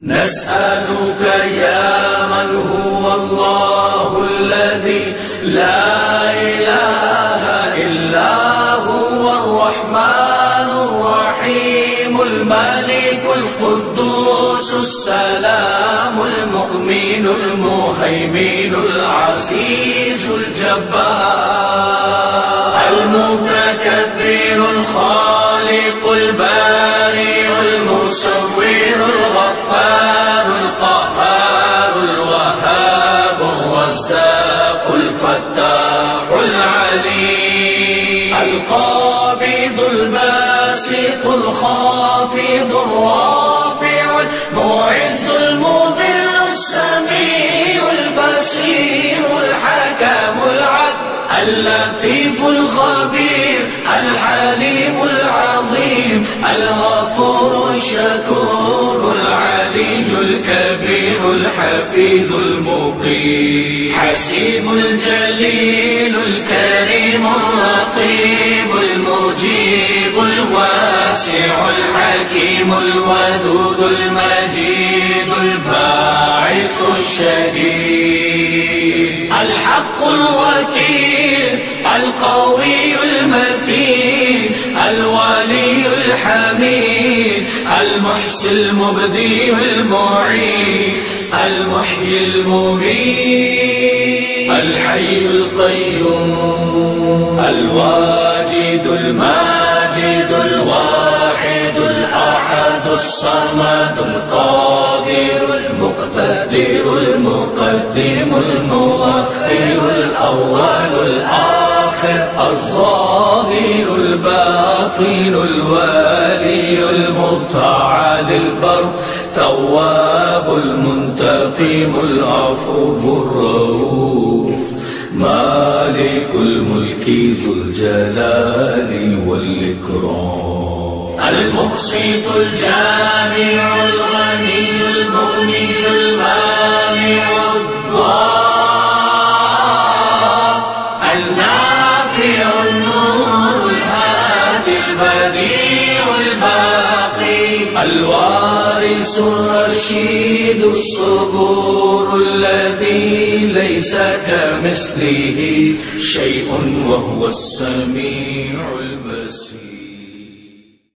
نسألك يا من هو الله الذي لا إله إلا هو الرحمن الرحيم الملك القدوس السلام المؤمن المهيمن العزيز الجبار المتكبر الخالق البارئ المصور الغفار القهار الوهاب الرزاق الفتاح العليم القابض الباسط الخافض الرافع المعز المذل السميع البصير الحكم العدل اللطيف الخبير الحليم العظيم الغفور الشكور العلي الكبير الحفيظ المقيم حسيب الجليل الكريم الرقيب المجيب الواسع الحكيم الودود المجيد الباعث الشهيد الحق الوكيل القوي المتين الولي الحميد المحصي المبدي المعين المحيي المميت الحي القيوم الواجد الماجد الواحد الأحد الصمد القادر المقتدر المقدم المؤخر الأول الآخر الظاهر الباطن الوالي المتعال البر تواب المنتقم العفو الرؤوف مالك الملك ذو الجلال والإكرام المقسط الجامع الغني المغني المانع الضار النافع النور الهادي البديع الباقي الوارث الرشيد الصبور الذي ليس كمثله شيء وهو السميع البصير.